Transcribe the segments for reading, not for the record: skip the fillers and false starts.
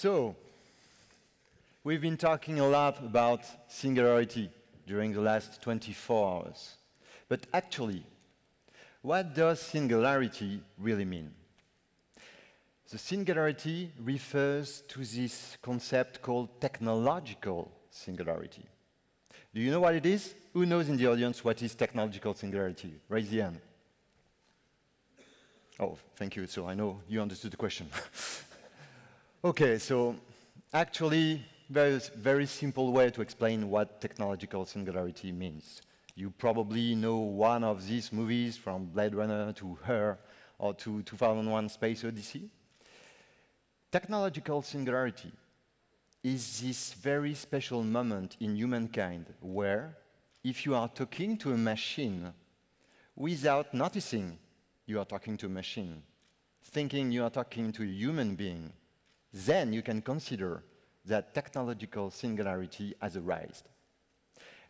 So, we've been talking a lot about singularity during the last 24 hours. But actually, what does singularity really mean? The singularity refers to this concept called technological singularity. Do you know what it is? Who knows in the audience what is technological singularity? Raise the hand. Oh, thank you. So I know you understood the question. Okay, so actually, there's a very simple way to explain what technological singularity means. You probably know one of these movies, from Blade Runner to Her or to 2001 Space Odyssey. Technological singularity is this very special moment in humankind where, if you are talking to a machine without noticing you are talking to a machine, thinking you are talking to a human being, then you can consider that technological singularity has arisen.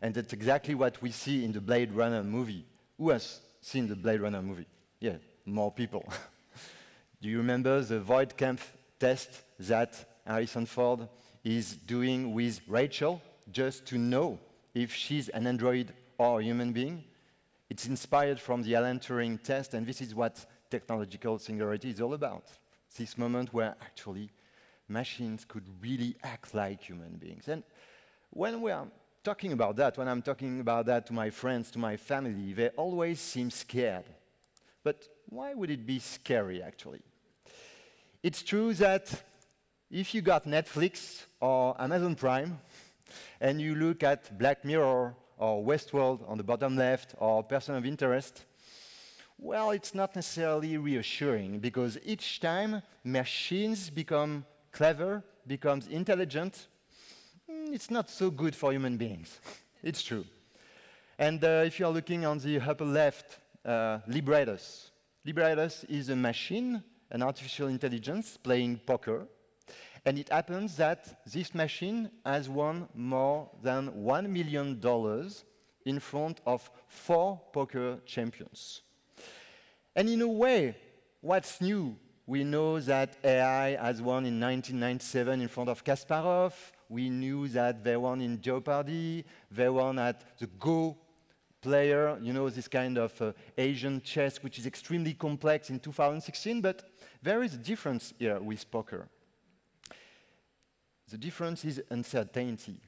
And that's exactly what we see in the Blade Runner movie. Who has seen the Blade Runner movie? Yeah, more people. Do you remember the void camp test that Harrison Ford is doing with Rachel just to know if she's an android or a human being? It's inspired from the Alan Turing test, and this is what technological singularity is all about. This moment where actually machines could really act like human beings. And when we are talking about that, when I'm talking about that to my friends, to my family, they always seem scared. But why would it be scary, actually? It's true that if you got Netflix or Amazon Prime, and you look at Black Mirror or Westworld on the bottom left, or Person of Interest, well, it's not necessarily reassuring, because each time machines become clever, becomes intelligent, it's not so good for human beings. It's true. And if you are looking on the upper left, Librettos. Librettos is a machine, an artificial intelligence, playing poker. And it happens that this machine has won more than $1 million in front of 4 poker champions. And in a way, what's new? We know that AI has won in 1997 in front of Kasparov. We knew that they won in Jeopardy. They won at the Go player, you know, this kind of Asian chess, which is extremely complex in 2016. But there is a difference here with poker. The difference is uncertainty,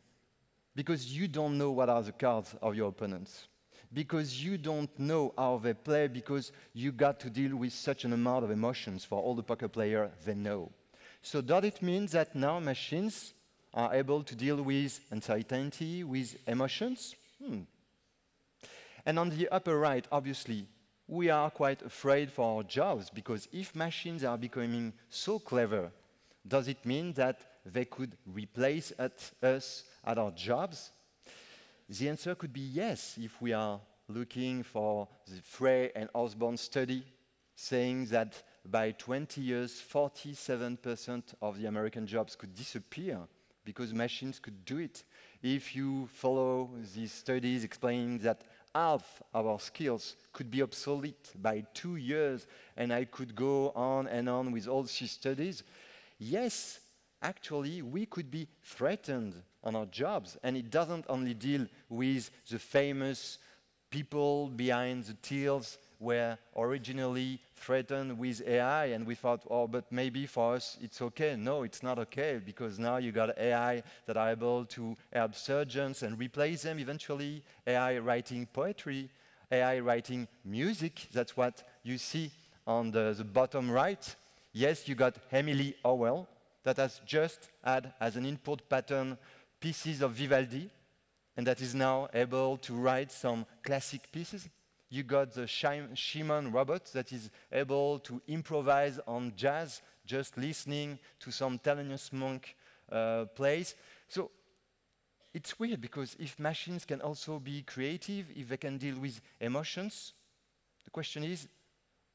because you don't know what are the cards of your opponents, because you don't know how they play, because you got to deal with such an amount of emotions for all the poker players they know. So does it mean that now machines are able to deal with uncertainty, with emotions? And on the upper right, obviously, we are quite afraid for our jobs, because if machines are becoming so clever, does it mean that they could replace us at our jobs? The answer could be yes, if we are looking for the Frey and Osborne study saying that by 20 years, 47% of the American jobs could disappear because machines could do it. If you follow these studies explaining that half of our skills could be obsolete by 2 years, and I could go on and on with all these studies, yes, actually, we could be threatened on our jobs. And it doesn't only deal with the famous people behind the tills were originally threatened with AI, and we thought, oh, but maybe for us it's okay. No, it's not okay, because now you got AI that are able to help surgeons and replace them eventually, AI writing poetry, AI writing music. That's what you see on the bottom right. Yes, you got Emily Howell, that has just had as an input pattern pieces of Vivaldi, and that is now able to write some classic pieces. You got the Shimon robot that is able to improvise on jazz, just listening to some Thelonious Monk plays. So it's weird, because if machines can also be creative, if they can deal with emotions, the question is,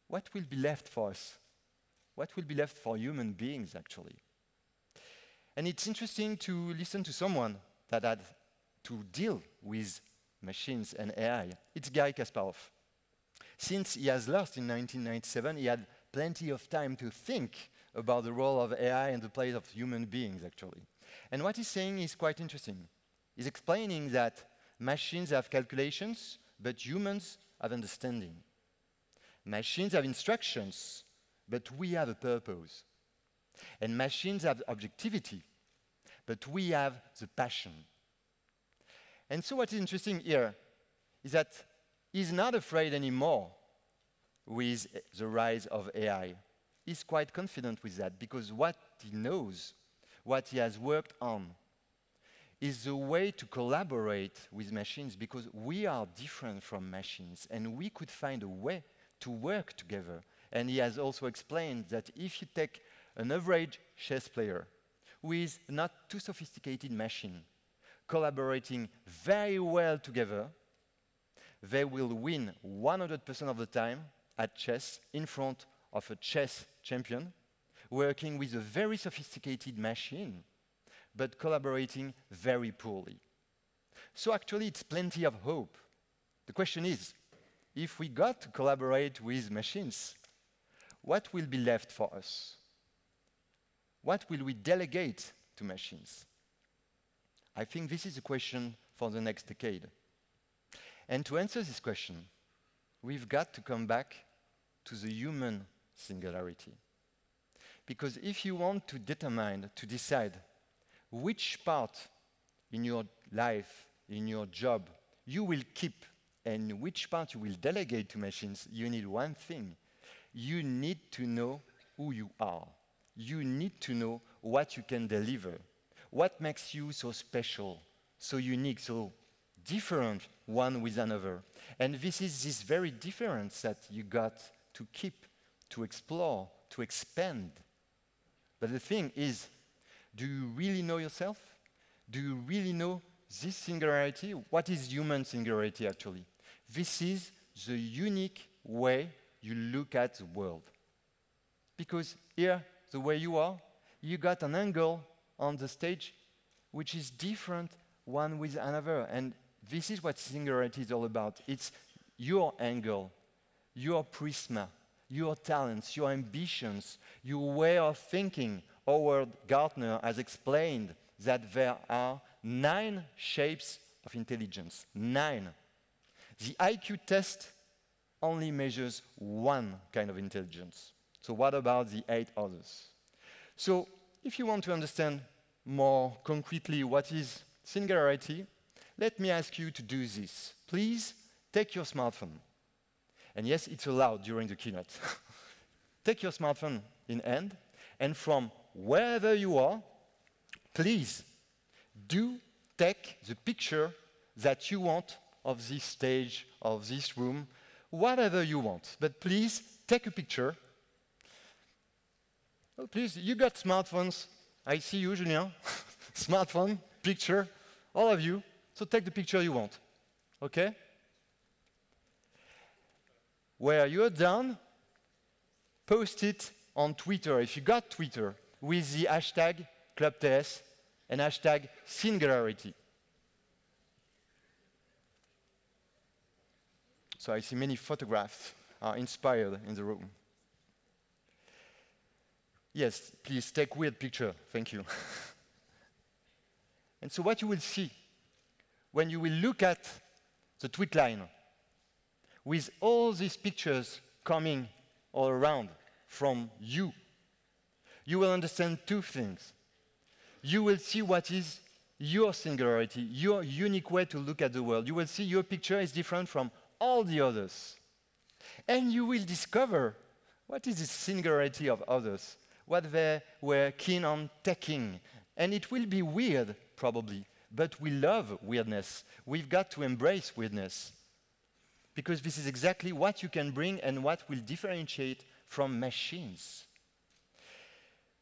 what will be left for us? What will be left for human beings, actually? And it's interesting to listen to someone that had to deal with machines and AI. It's Garry Kasparov. Since he has lost in 1997, he had plenty of time to think about the role of AI and the place of human beings, actually. And what he's saying is quite interesting. He's explaining that machines have calculations, but humans have understanding. Machines have instructions, but we have a purpose. And machines have objectivity, but we have the passion. And so what is interesting here is that he's not afraid anymore with the rise of AI. He's quite confident with that because what he knows, what he has worked on, is the way to collaborate with machines because we are different from machines and we could find a way to work together. And he has also explained that if you take an average chess player with not too sophisticated machine, collaborating very well together, they will win 100% of the time at chess in front of a chess champion, working with a very sophisticated machine, but collaborating very poorly. So actually, it's plenty of hope. The question is, if we got to collaborate with machines, what will be left for us? What will we delegate to machines? I think this is a question for the next decade. And to answer this question, we've got to come back to the human singularity. Because if you want to determine, to decide which part in your life, in your job, you will keep and which part you will delegate to machines, you need one thing. You need to know who you are. You need to know what you can deliver. What makes you so special, so unique, so different one with another. And this is this very difference that you got to keep, to explore, to expand. But the thing is, do you really know yourself? Do you really know this singularity? What is human singularity, actually? This is the unique way you look at the world. Because here, the way you are, you got an angle on the stage which is different one with another. And this is what singularity is all about. It's your angle, your prisma, your talents, your ambitions, your way of thinking. Howard Gardner has explained that there are 9 shapes of intelligence. 9. The IQ test only measures one kind of intelligence. So what about the 8 others? So if you want to understand more concretely what is singularity, let me ask you to do this. Please take your smartphone. And yes, it's allowed during the keynote. Take your smartphone in hand, and from wherever you are, please do take the picture that you want of this stage, of this room, whatever you want. But please take a picture. Oh, please, you got smartphones. I see you, Julien. Smartphone, picture, all of you. So take the picture you want. Okay? Where you're done, post it on Twitter, if you got Twitter, with the hashtag ClubTS and hashtag Singularity. So I see many photographs are inspired in the room. Yes, please take weird picture. Thank you. And so what you will see when you will look at the tweet line with all these pictures coming all around from you, you will understand 2 things. You will see what is your singularity, your unique way to look at the world. You will see your picture is different from all the others. And you will discover what is the singularity of others, what they were keen on taking. And it will be weird, probably, but we love weirdness. We've got to embrace weirdness, because this is exactly what you can bring and what will differentiate from machines.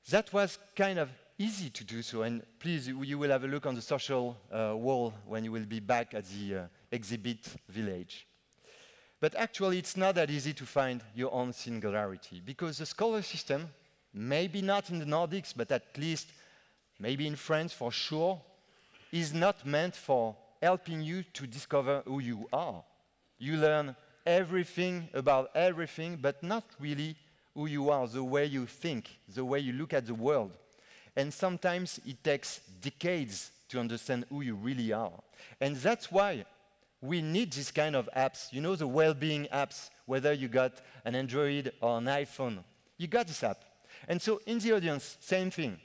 That was kind of easy to do so, and please, you will have a look on the social wall when you will be back at the exhibit village. But actually, it's not that easy to find your own singularity, because the scholar system, maybe not in the Nordics, but at least maybe in France for sure, is not meant for helping you to discover who you are. You learn everything about everything, but not really who you are, the way you think, the way you look at the world. And sometimes it takes decades to understand who you really are. And that's why we need this kind of apps, you know, the well-being apps, whether you got an Android or an iPhone. You got this app. And so in the audience, same thing.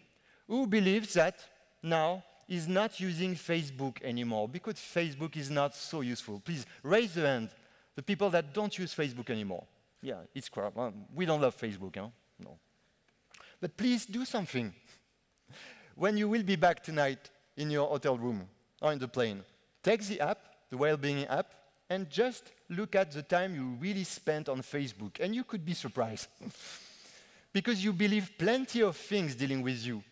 Who believes that now is not using Facebook anymore because Facebook is not so useful? Please raise the hand, the people that don't use Facebook anymore. Yeah, it's crap. We don't love Facebook, huh? No. But please do something. When you will be back tonight in your hotel room or in the plane, take the app, the well-being app, and just look at the time you really spent on Facebook, and you could be surprised. Because you believe plenty of things dealing with you.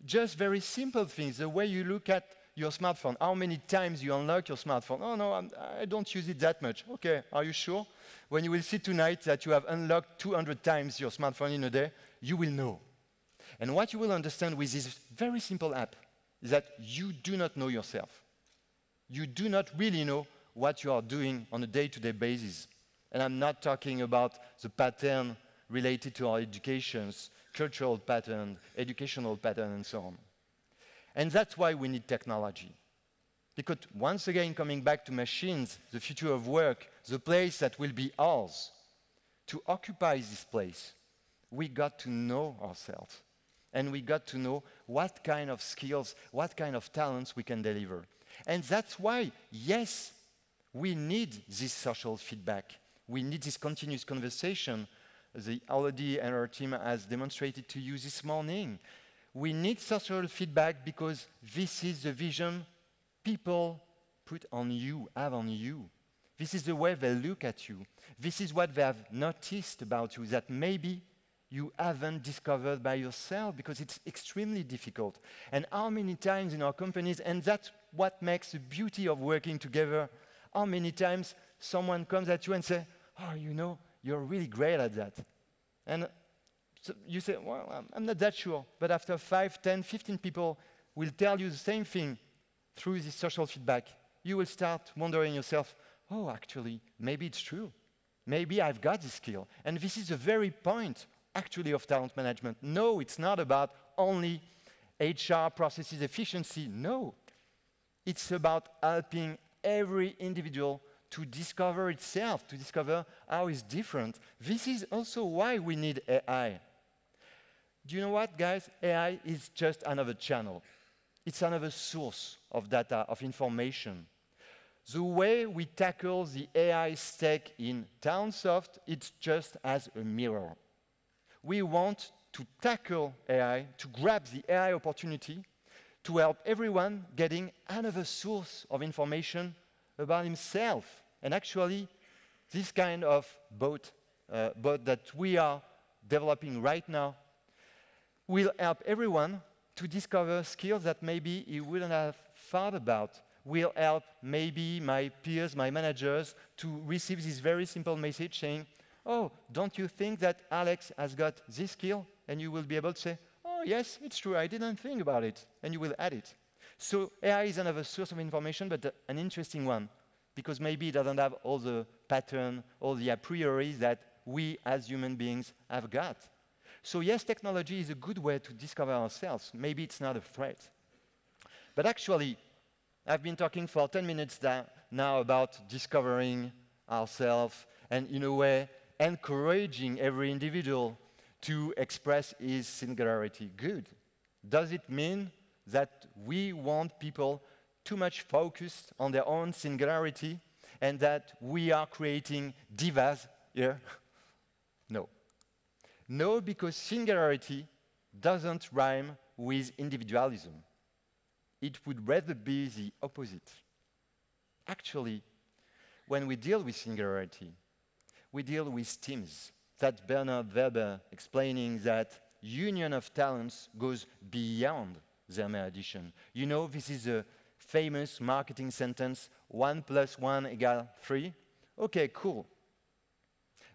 Just very simple things, the way you look at your smartphone, how many times you unlock your smartphone. Oh no, I don't use it that much. Okay, are you sure? When you will see tonight that you have unlocked 200 times your smartphone in a day, you will know. And what you will understand with this very simple app is that you do not know yourself. You do not really know what you are doing on a day-to-day basis. And I'm not talking about the pattern related to our educations, cultural pattern, educational pattern, and so on. And that's why we need technology. Because once again, coming back to machines, the future of work, the place that will be ours, to occupy this place, we got to know ourselves. And we got to know what kind of skills, what kind of talents we can deliver. And that's why, yes, we need this social feedback. We need this continuous conversation. The Elodie and her team has demonstrated to you this morning. We need social feedback because this is the vision people put on you, have on you. This is the way they look at you. This is what they have noticed about you, that maybe you haven't discovered by yourself because it's extremely difficult. And how many times in our companies, and that's what makes the beauty of working together, how many times someone comes at you and says, oh, you know, you're really great at that. And so you say, well, I'm not that sure. But after 5, 10, 15 people will tell you the same thing through this social feedback, you will start wondering yourself, oh, actually, maybe it's true. Maybe I've got this skill. And this is the very point, actually, of talent management. No, it's not about only HR processes efficiency. No. It's about helping every individual to discover itself, to discover how it's different. This is also why we need AI. Do you know what, guys? AI is just another channel. It's another source of data, of information. The way we tackle the AI stack in Talentsoft, it's just as a mirror. We want to tackle AI, to grab the AI opportunity, to help everyone getting another source of information about himself. And actually, this kind of bot that we are developing right now will help everyone to discover skills that maybe he wouldn't have thought about. Will help maybe my peers, my managers, to receive this very simple message saying, oh, don't you think that Alex has got this skill? And you will be able to say, oh, yes, it's true, I didn't think about it. And you will add it. So AI is another source of information, but an interesting one, because maybe it doesn't have all the pattern, all the a priori that we as human beings have got. So yes, technology is a good way to discover ourselves. Maybe it's not a threat. But actually, I've been talking for 10 minutes now about discovering ourselves and, in a way, encouraging every individual to express his singularity. Good. Does it mean that we want people too much focused on their own singularity and that we are creating divas here? No. No, because singularity doesn't rhyme with individualism. It would rather be the opposite. Actually, when we deal with singularity, we deal with teams. That's Bernard Weber explaining that union of talents goes beyond their mere addition. You know, this is a famous marketing sentence, 1 + 1 = 3. Okay, cool.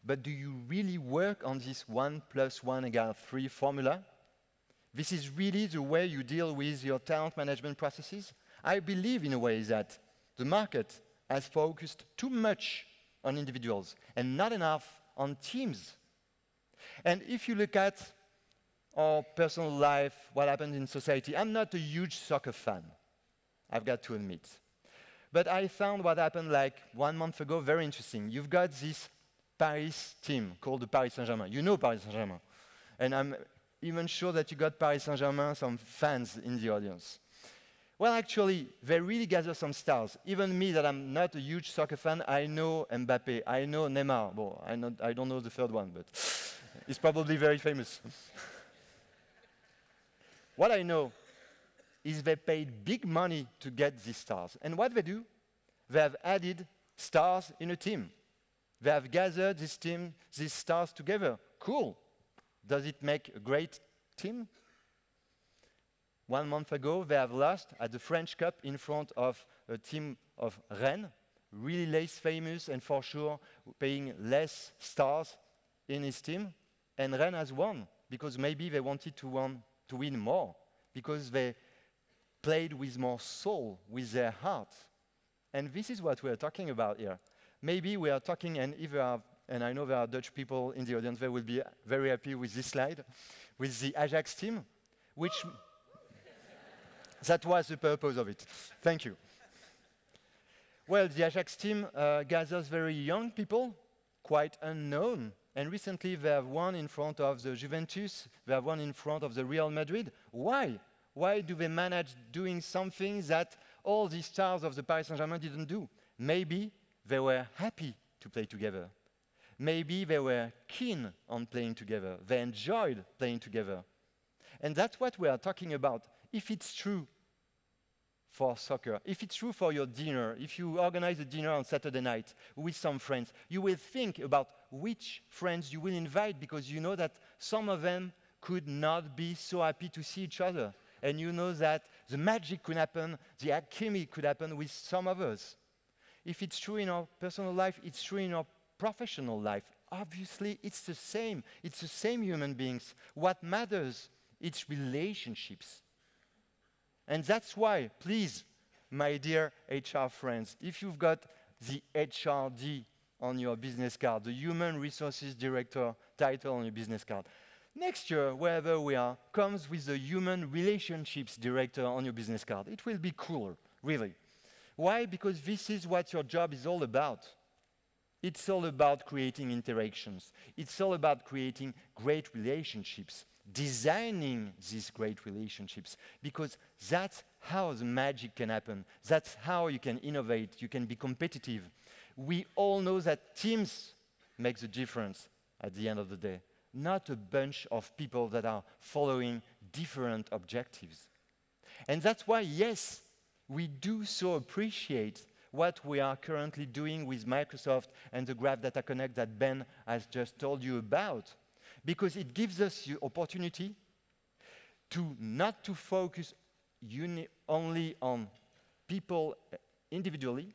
But do you really work on this 1 + 1 = 3 formula? This is really the way you deal with your talent management processes? I believe in a way that the market has focused too much on individuals and not enough on teams. And if you look at our personal life, what happens in society, I'm not a huge soccer fan, I've got to admit. But I found what happened like 1 month ago very interesting. You've got this Paris team called the Paris Saint-Germain. You know Paris Saint-Germain. And I'm even sure that you got Paris Saint-Germain, some fans in the audience. Well, actually, they really gather some stars. Even me, that I'm not a huge soccer fan, I know Mbappe, I know Neymar. Well, I don't know the third one, but he's probably very famous. What I know is they paid big money to get these stars. And what they do, they have added stars in a team. They have gathered these stars together. Cool. Does it make a great team? 1 month ago, they have lost at the French Cup in front of a team of Rennes, really less famous and for sure paying less stars in his team. And Rennes has won because maybe they wanted to win more, because they played with more soul, with their heart. And this is what we are talking about here. Maybe we are talking, and I know there are Dutch people in the audience, they will be very happy with this slide, with the Ajax team, which that was the purpose of it. Thank you. Well, the Ajax team gathers very young people, quite unknown. And recently they have won in front of the Juventus, they have won in front of the Real Madrid. Why? Why do they manage doing something that all the stars of the Paris Saint-Germain didn't do? Maybe they were happy to play together. Maybe they were keen on playing together. They enjoyed playing together. And that's what we are talking about. If it's true for soccer, if it's true for your dinner, if you organize a dinner on Saturday night with some friends, you will think about which friends you will invite, because you know that some of them could not be so happy to see each other. And you know that the magic could happen, the alchemy could happen with some of us. If it's true in our personal life, it's true in our professional life. Obviously, it's the same. It's the same human beings. What matters, it's relationships. And that's why, please, my dear HR friends, if you've got the HRD on your business card, the Human Resources Director title on your business card, next year, wherever we are, comes with the Human Relationships Director on your business card. It will be cooler, really. Why? Because this is what your job is all about. It's all about creating interactions. It's all about creating great relationships, designing these great relationships, because that's how the magic can happen. That's how you can innovate, you can be competitive. We all know that teams make the difference at the end of the day, not a bunch of people that are following different objectives. And that's why, yes, we do so appreciate what we are currently doing with Microsoft and the Graph Data Connect that Ben has just told you about, because it gives us the opportunity to not to focus only on people individually,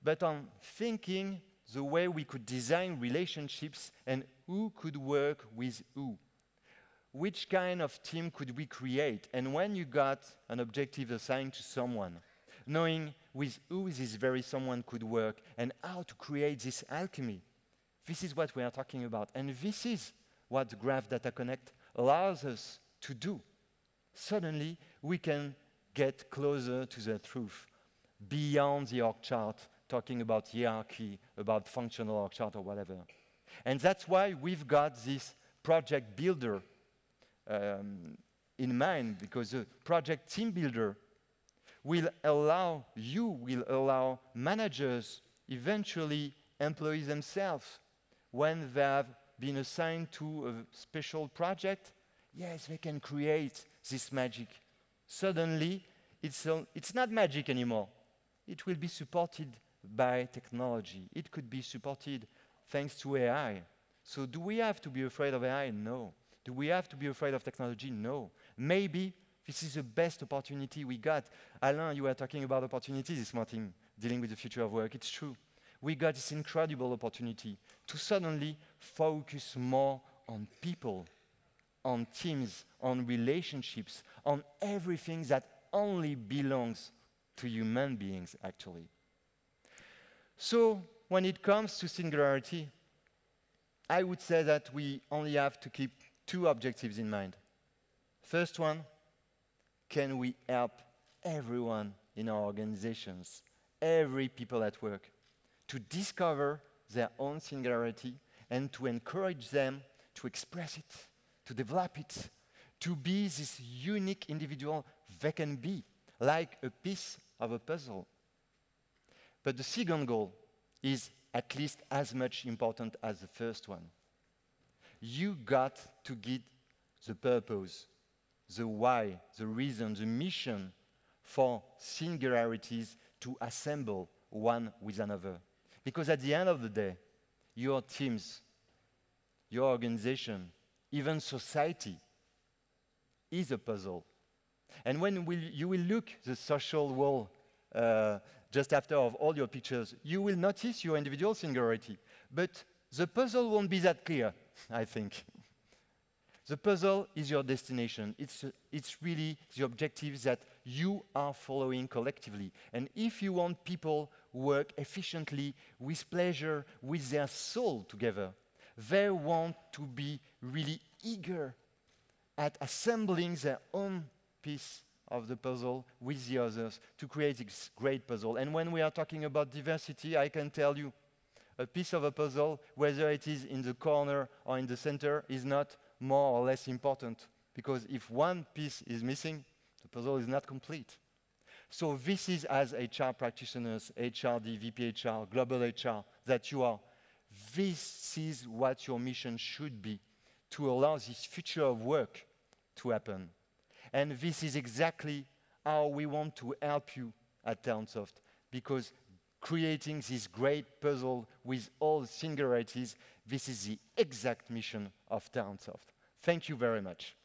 but on thinking the way we could design relationships and who could work with who. Which kind of team could we create? And when you got an objective assigned to someone, knowing with who this very someone could work and how to create this alchemy, this is what we are talking about. And this is what Graph Data Connect allows us to do. Suddenly, we can get closer to the truth, beyond the org chart, talking about hierarchy, about functional org chart or whatever. And that's why we've got this project builder in mind, because the project team builder will allow managers, eventually employees themselves, when they have been assigned to a special project, yes, they can create this magic. Suddenly, it's not magic anymore. It will be supported by technology. It could be supported thanks to AI. So do we have to be afraid of AI? No. Do we have to be afraid of technology? No. Maybe this is the best opportunity we got. Alain, you were talking about opportunities this morning, dealing with the future of work. It's true. We got this incredible opportunity to suddenly focus more on people, on teams, on relationships, on everything that only belongs to human beings, actually. So, when it comes to singularity, I would say that we only have to keep two objectives in mind. First one, can we help everyone in our organizations, every people at work, to discover their own singularity and to encourage them to express it, to develop it, to be this unique individual they can be, like a piece of a puzzle. But the second goal is at least as much important as the first one. You got to get the purpose, the why, the reason, the mission for singularities to assemble one with another. Because at the end of the day, your teams, your organization, even society is a puzzle. And when you will look the social wall just after of all your pictures, you will notice your individual singularity. But the puzzle won't be that clear, I think. The puzzle is your destination. It's really the objectives that you are following collectively. And if you want people work efficiently, with pleasure, with their soul together, they want to be really eager at assembling their own piece of the puzzle with the others to create this great puzzle. And when we are talking about diversity, I can tell you, a piece of a puzzle, whether it is in the corner or in the center, is not more or less important. Because if one piece is missing, the puzzle is not complete. So this is, as HR practitioners, HRD, VP HR, global HR, that you are. This is what your mission should be, to allow this future of work to happen. And this is exactly how we want to help you at Talentsoft, because creating this great puzzle with all singularities, this is the exact mission of Talentsoft. Thank you very much.